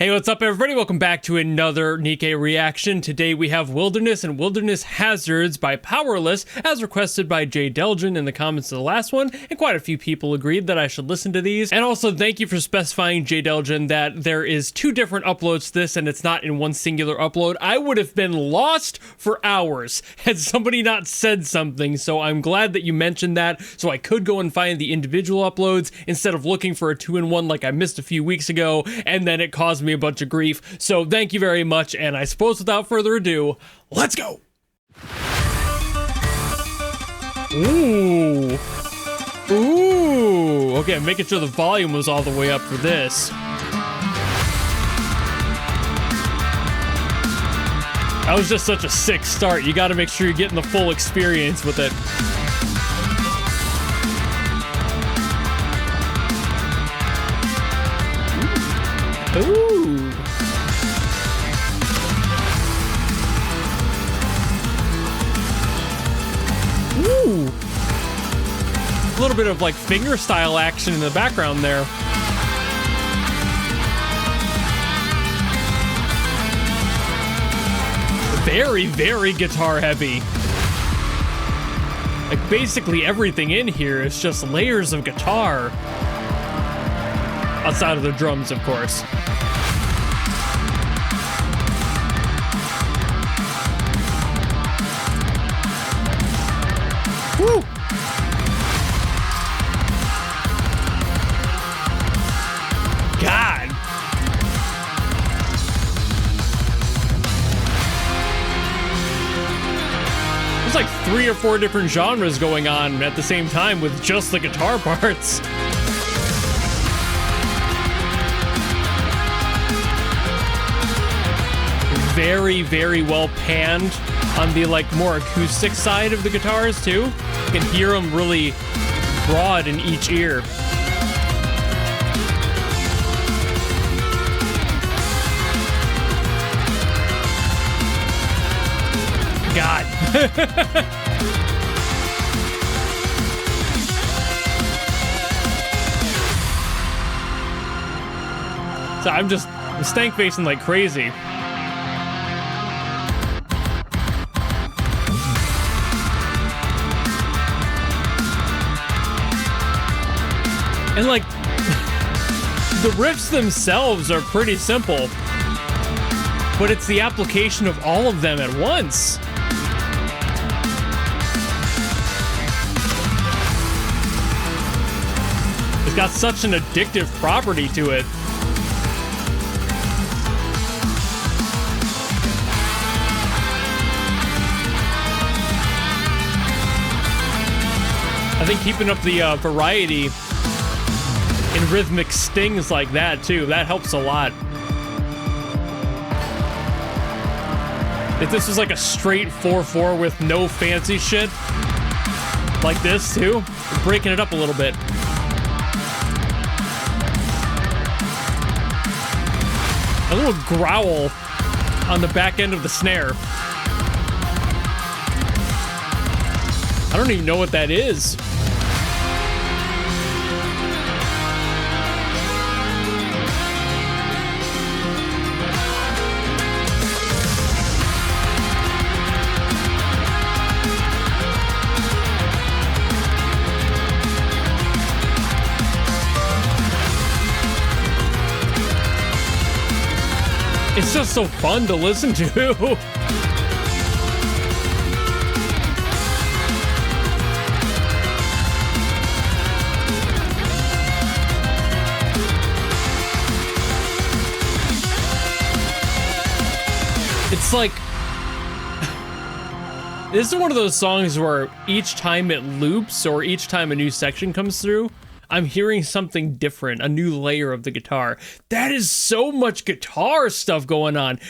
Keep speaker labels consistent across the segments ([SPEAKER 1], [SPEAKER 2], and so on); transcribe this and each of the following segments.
[SPEAKER 1] Hey, what's up, everybody? Welcome back to another NIKKE reaction. Today we have Wilderness and Wilderness Hazards by Powerless, as requested by Jay Delgin in the comments of the last one, and quite a few people agreed that I should listen to these. And also, thank you for specifying, Jay Delgin, that there is two different uploads to this, and it's not in one singular upload. I would have been lost for hours had somebody not said something, so I'm glad that you mentioned that, so I could go and find the individual uploads instead of looking for a two-in-one like I missed a few weeks ago, and then it caused me a bunch of grief. So thank you very much, and I suppose without further ado, let's go. Ooh. Okay, I'm making sure the volume was all the way up for this. That was just such a sick start. You gotta make sure you're getting the full experience with it. Ooh. Ooh. A little bit of like finger style action in the background there. Very, very guitar heavy. Like basically everything in here is just layers of guitar. Outside of the drums, of course. Woo! God! There's like 3 or 4 different genres going on at the same time with just the guitar parts. Very, very well panned on the like more acoustic side of the guitars too. You can hear them really broad in each ear. God. So I'm stank facing like crazy. And like, the riffs themselves are pretty simple, but it's the application of all of them at once. It's got such an addictive property to it. I think keeping up the variety in rhythmic stings like that too, that helps a lot. If this was like a straight 4/4 with no fancy shit like this too, breaking it up a little bit. A little growl on the back end of the snare. I don't even know what that is. It's just so fun to listen to. It's like, this is one of those songs where each time it loops or each time a new section comes through, I'm hearing something different, a new layer of the guitar. That is so much guitar stuff going on.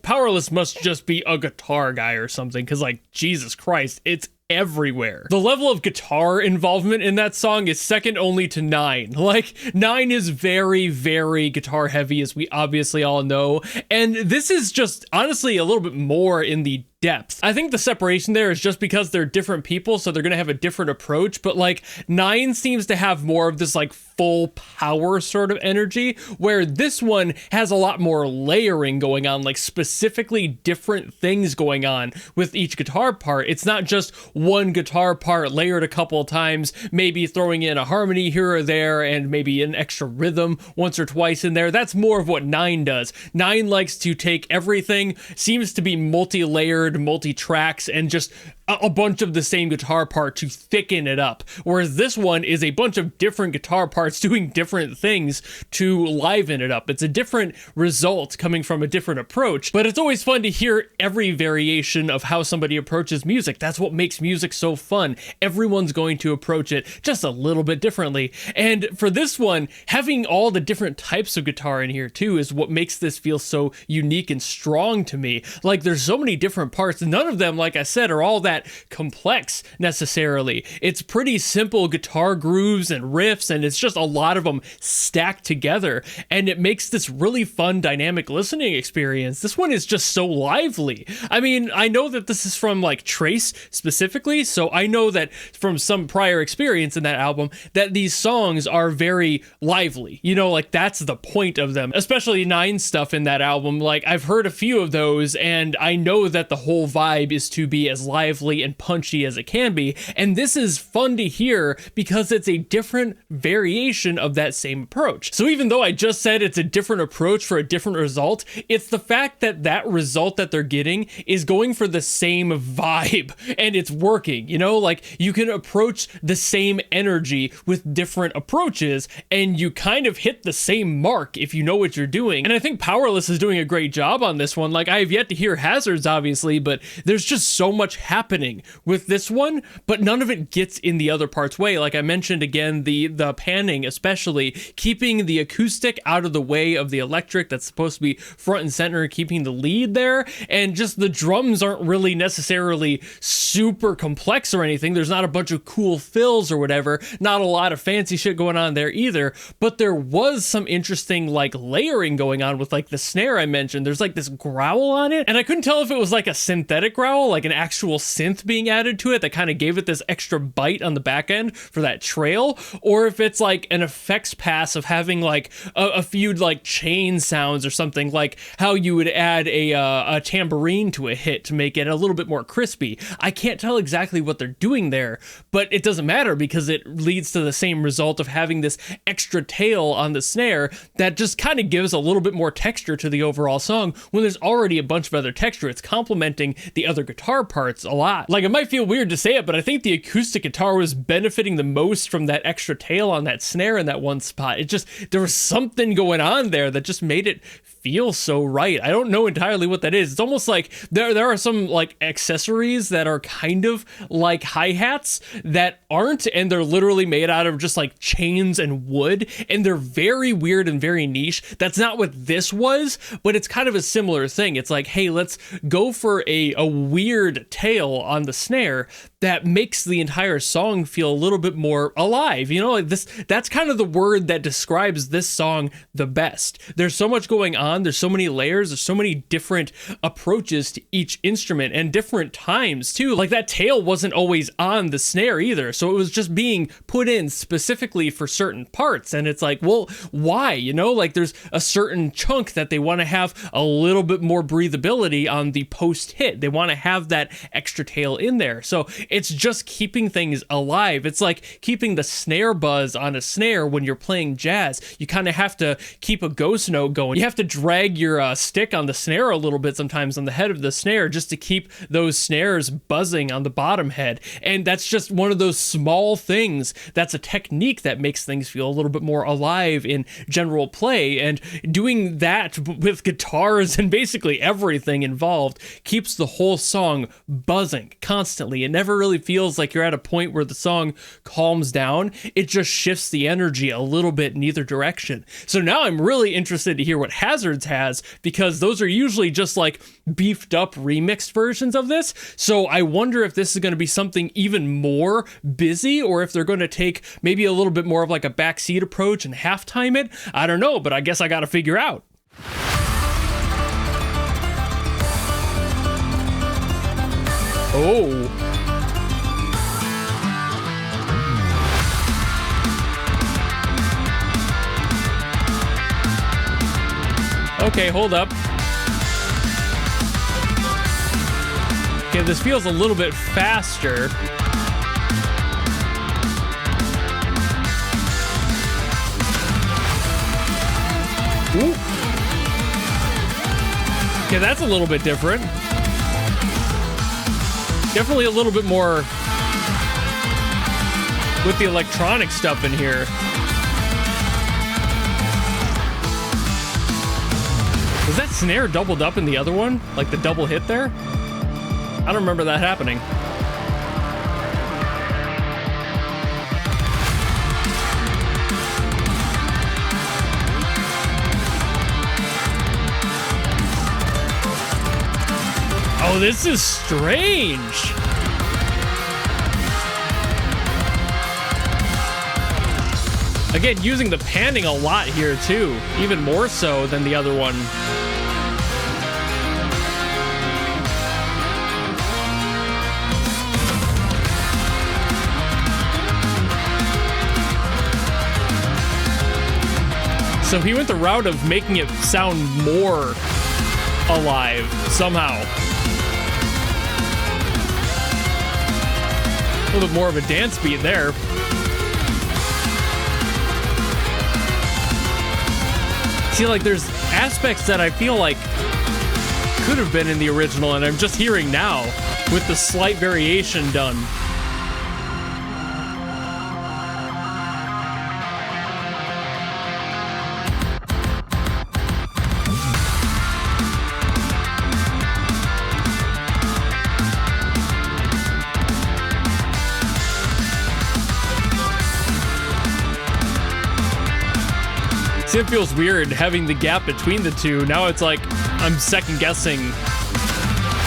[SPEAKER 1] Powerless must just be a guitar guy or something, because like, Jesus Christ, it's everywhere. The level of guitar involvement in that song is second only to 9. Like, 9 is very, very guitar heavy, as we obviously all know, and this is just honestly a little bit more in the depth. I think the separation there is just because they're different people, so they're going to have a different approach, but like 9 seems to have more of this like full power sort of energy, where this one has a lot more layering going on, like specifically different things going on with each guitar part. It's not just one guitar part layered a couple of times, maybe throwing in a harmony here or there and maybe an extra rhythm once or twice in there. That's more of what 9 does. 9 likes to take everything, seems to be multi-layered, multi-tracks, and just a bunch of the same guitar part to thicken it up. Whereas this one is a bunch of different guitar parts doing different things to liven it up. It's a different result coming from a different approach, but it's always fun to hear every variation of how somebody approaches music. That's what makes music so fun. Everyone's going to approach it just a little bit differently. And for this one, having all the different types of guitar in here too is what makes this feel so unique and strong to me. Like, there's so many different parts. None of them, like I said, are all that complex necessarily. It's pretty simple guitar grooves and riffs, and it's just a lot of them stacked together, and it makes this really fun dynamic listening experience. This one is just so lively. I mean, I know that this is from like Trace specifically, so I know that from some prior experience in that album that these songs are very lively. You know, like that's the point of them, especially 9 stuff in that album. Like, I've heard a few of those, and I know that the whole vibe is to be as lively and punchy as it can be, and this is fun to hear because it's a different variation of that same approach. So even though I just said it's a different approach for a different result, it's the fact that that result that they're getting is going for the same vibe, and it's working. You know, like, you can approach the same energy with different approaches, and you kind of hit the same mark if you know what you're doing. And I think Powerless is doing a great job on this one. Like, I have yet to hear Hazards, obviously, but there's just so much happening with this one, but none of it gets in the other part's way. Like I mentioned again, the panning, especially keeping the acoustic out of the way of the electric that's supposed to be front and center, keeping the lead there, and just the drums aren't really necessarily super complex or anything. There's not a bunch of cool fills or whatever, not a lot of fancy shit going on there either, but there was some interesting like layering going on with like the snare I mentioned. There's like this growl on it, and I couldn't tell if it was like a synthetic growl, like an actual synth being added to it that kind of gave it this extra bite on the back end for that trail, or if it's like an effects pass of having like a few like chain sounds or something, like how you would add a tambourine to a hit to make it a little bit more crispy. I can't tell exactly what they're doing there, but it doesn't matter because it leads to the same result of having this extra tail on the snare that just kind of gives a little bit more texture to the overall song when there's already a bunch of other texture. It's complementing the other guitar parts a lot. Like, it might feel weird to say it, but I think the acoustic guitar was benefiting the most from that extra tail on that snare in that one spot. It just, there was something going on there that just made it feel so right. I don't know entirely what that is. It's almost like there are some like accessories that are kind of like hi-hats that aren't, and they're literally made out of just like chains and wood, and they're very weird and very niche. That's not what this was, but it's kind of a similar thing. It's like, hey, let's go for a weird tail on the snare that makes the entire song feel a little bit more alive. You know, like this, that's kind of the word that describes this song the best. There's so much going on. There's so many layers. There's so many different approaches to each instrument and different times too. Like, that tail wasn't always on the snare either. So it was just being put in specifically for certain parts. And it's like, well, why? You know, like there's a certain chunk that they want to have a little bit more breathability on the post hit. They want to have that extra tail in there. So it's just keeping things alive. It's like keeping the snare buzz on a snare when you're playing jazz. You kind of have to keep a ghost note going. You have to drag your stick on the snare a little bit sometimes on the head of the snare just to keep those snares buzzing on the bottom head. And that's just one of those small things. That's a technique that makes things feel a little bit more alive in general play. And doing that with guitars and basically everything involved keeps the whole song buzzing constantly. It never really feels like you're at a point where the song calms down. It just shifts the energy a little bit in either direction. So now I'm really interested to hear what Hazards has, because those are usually just like beefed up remixed versions of this. So I wonder if this is going to be something even more busy, or if they're going to take maybe a little bit more of like a backseat approach and halftime it. I don't know, but I guess I got to figure out. Oh. Okay, hold up. Okay, this feels a little bit faster. Ooh. Okay, that's a little bit different. Definitely a little bit more with the electronic stuff in here. Was that snare doubled up in the other one? Like the double hit there? I don't remember that happening. Oh, this is strange. Again, using the panning a lot here too, even more so than the other one. So he went the route of making it sound more alive somehow. A little bit more of a dance beat there. See, like, there's aspects that I feel like could have been in the original, and I'm just hearing now with the slight variation done. It feels weird having the gap between the two. Now it's like I'm second guessing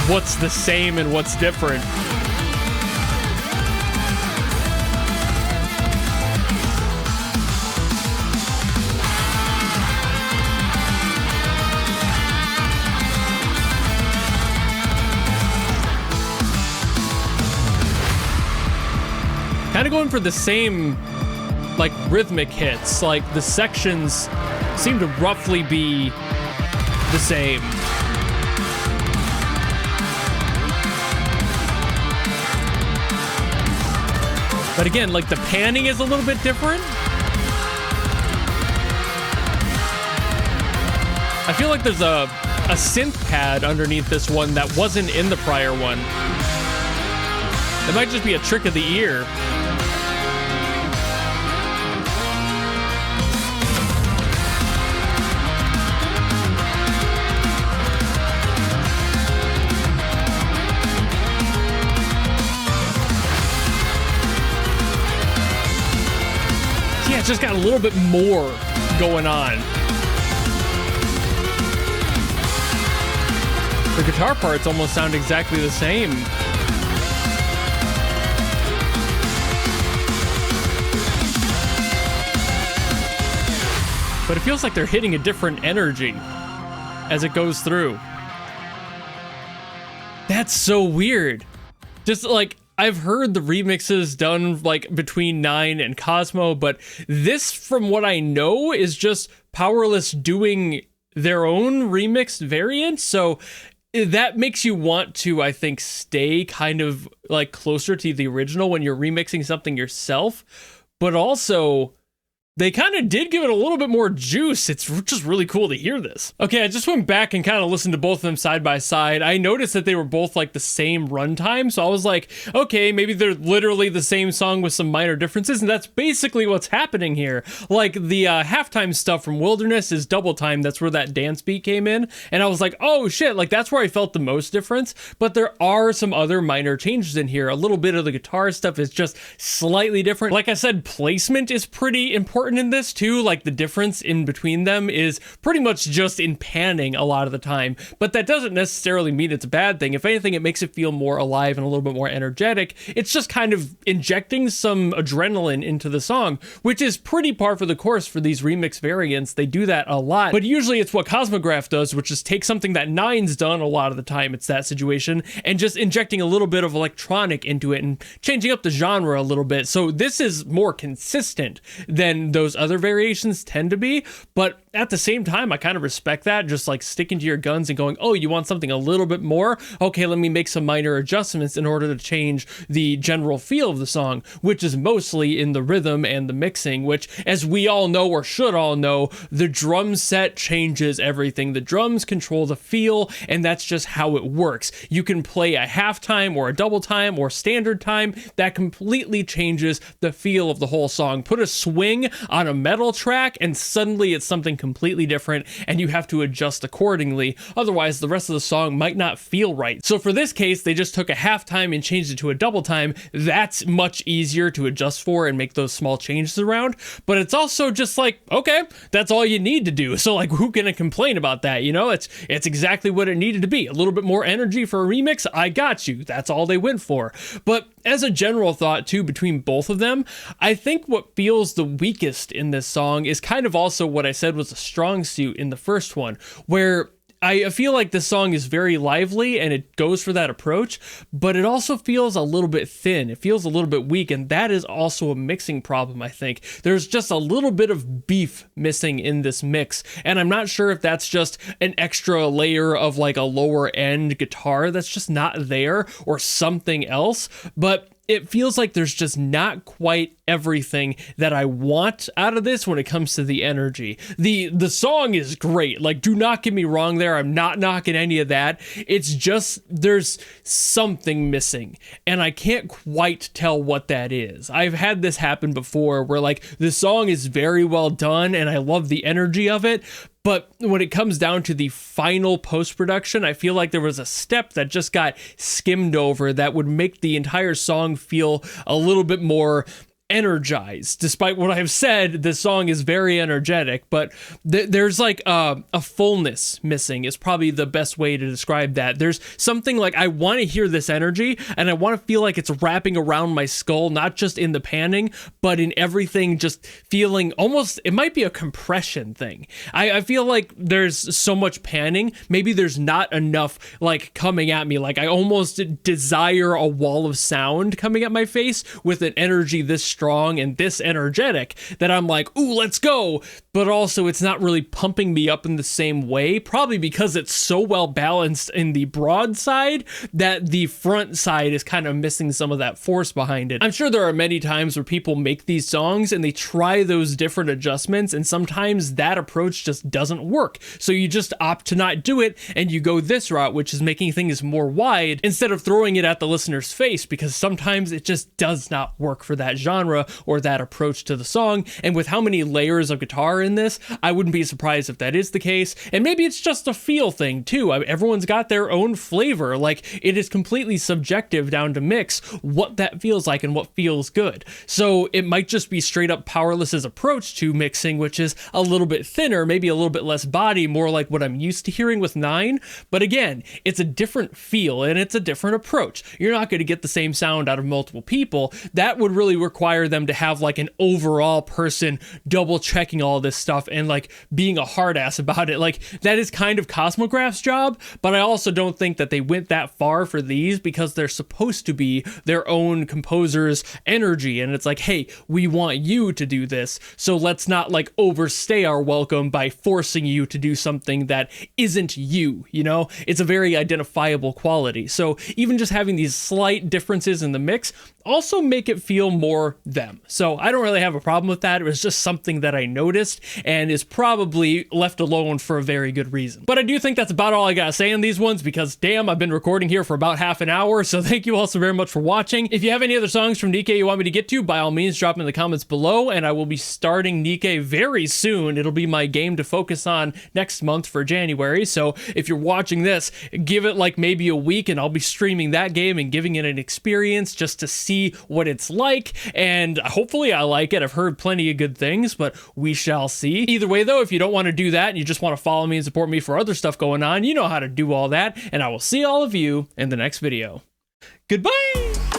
[SPEAKER 1] what's the same and what's different. Kind of going for the same like rhythmic hits, like the sections seem to roughly be the same. But again, like the panning is a little bit different. I feel like there's a synth pad underneath this one that wasn't in the prior one. It might just be a trick of the ear. Just got a little bit more going on. The guitar parts almost sound exactly the same. But it feels like they're hitting a different energy as it goes through. That's so weird. Just like, I've heard the remixes done like between Nine and Cosmo, but this, from what I know, is just Powerless doing their own remixed variant. So that makes you want to, I think, stay kind of like closer to the original when you're remixing something yourself. But also, they kind of did give it a little bit more juice. It's just really cool to hear this. Okay, I just went back and kind of listened to both of them side by side. I noticed that they were both like the same runtime, so I was like, okay, maybe they're literally the same song with some minor differences, and that's basically what's happening here. Like, the halftime stuff from Wilderness is double time. That's where that dance beat came in, and I was like, oh shit, like that's where I felt the most difference, but there are some other minor changes in here. A little bit of the guitar stuff is just slightly different. Like I said, placement is pretty important important in this too. Like the difference in between them is pretty much just in panning a lot of the time, but that doesn't necessarily mean it's a bad thing. If anything, it makes it feel more alive and a little bit more energetic. It's just kind of injecting some adrenaline into the song, which is pretty par for the course for these remix variants. They do that a lot, but usually it's what Cosmograph does, which is take something that Nine's done a lot of the time. It's that situation, and just injecting a little bit of electronic into it and changing up the genre a little bit. So this is more consistent than those other variations tend to be, but at the same time, I kind of respect that, just like sticking to your guns and going, oh, you want something a little bit more? Okay, let me make some minor adjustments in order to change the general feel of the song, which is mostly in the rhythm and the mixing, which, as we all know, or should all know, the drum set changes everything. The drums control the feel, and that's just how it works. You can play a halftime or a double time or standard time. That completely changes the feel of the whole song. Put a swing on a metal track, and suddenly it's something completely different, and you have to adjust accordingly. Otherwise, the rest of the song might not feel right. So for this case, they just took a halftime and changed it to a double time. That's much easier to adjust for and make those small changes around. But it's also just like, okay, that's all you need to do. So like, who can complain about that? You know, it's exactly what it needed to be. A little bit more energy for a remix. I got you. That's all they went for. But as a general thought too, between both of them, I think what feels the weakest in this song is kind of also what I said was a strong suit in the first one, where I feel like this song is very lively and it goes for that approach, but it also feels a little bit thin. It feels a little bit weak, and that is also a mixing problem, I think. There's just a little bit of beef missing in this mix, and I'm not sure if that's just an extra layer of like a lower end guitar that's just not there or something else, but it feels like there's just not quite everything that I want out of this when it comes to the energy. The song is great. Like, do not get me wrong there. I'm not knocking any of that. It's just there's something missing, and I can't quite tell what that is. I've had this happen before where like the song is very well done and I love the energy of it, but when it comes down to the final post-production, I feel like there was a step that just got skimmed over that would make the entire song feel a little bit more energized. Despite what I've said, this song is very energetic, but there's like a fullness missing is probably the best way to describe that. There's something like, I want to hear this energy and I want to feel like it's wrapping around my skull, not just in the panning, but in everything, just feeling almost, it might be a compression thing. I feel like there's so much panning, maybe there's not enough like coming at me. Like I almost desire a wall of sound coming at my face with an energy this strong and this energetic that I'm like, ooh, let's go. But also it's not really pumping me up in the same way, probably because it's so well balanced in the broad side that the front side is kind of missing some of that force behind it. I'm sure there are many times where people make these songs and they try those different adjustments, and sometimes that approach just doesn't work. So you just opt to not do it and you go this route, which is making things more wide instead of throwing it at the listener's face, because sometimes it just does not work for that genre or that approach to the song. And with how many layers of guitar in this, I wouldn't be surprised if that is the case. And maybe it's just a feel thing too. Everyone's got their own flavor. Like, it is completely subjective down to mix what that feels like and what feels good. So it might just be straight up Powerless's approach to mixing, which is a little bit thinner, maybe a little bit less body, more like what I'm used to hearing with Nine. But again, it's a different feel and it's a different approach. You're not going to get the same sound out of multiple people. That would really require them to have like an overall person double checking all this stuff and like being a hard ass about it. Like, that is kind of Cosmograph's job, but I also don't think that they went that far for these because they're supposed to be their own composer's energy. And it's like, hey, we want you to do this, so let's not like overstay our welcome by forcing you to do something that isn't you, you know? It's a very identifiable quality. So even just having these slight differences in the mix also make it feel more them. So I don't really have a problem with that. It was just something that I noticed and is probably left alone for a very good reason. But I do think that's about all I gotta say on these ones, because damn, I've been recording here for about half an hour. So thank you all so very much for watching. If you have any other songs from NIKKE you want me to get to, by all means drop them in the comments below, and I will be starting NIKKE very soon. It'll be my game to focus on next month for January. So if you're watching this, give it like maybe a week and I'll be streaming that game and giving it an experience just to see what it's like. And and hopefully I like it. I've heard plenty of good things, but we shall see. Either way though, if you don't want to do that and you just want to follow me and support me for other stuff going on, you know how to do all that, and I will see all of you in the next video. Goodbye!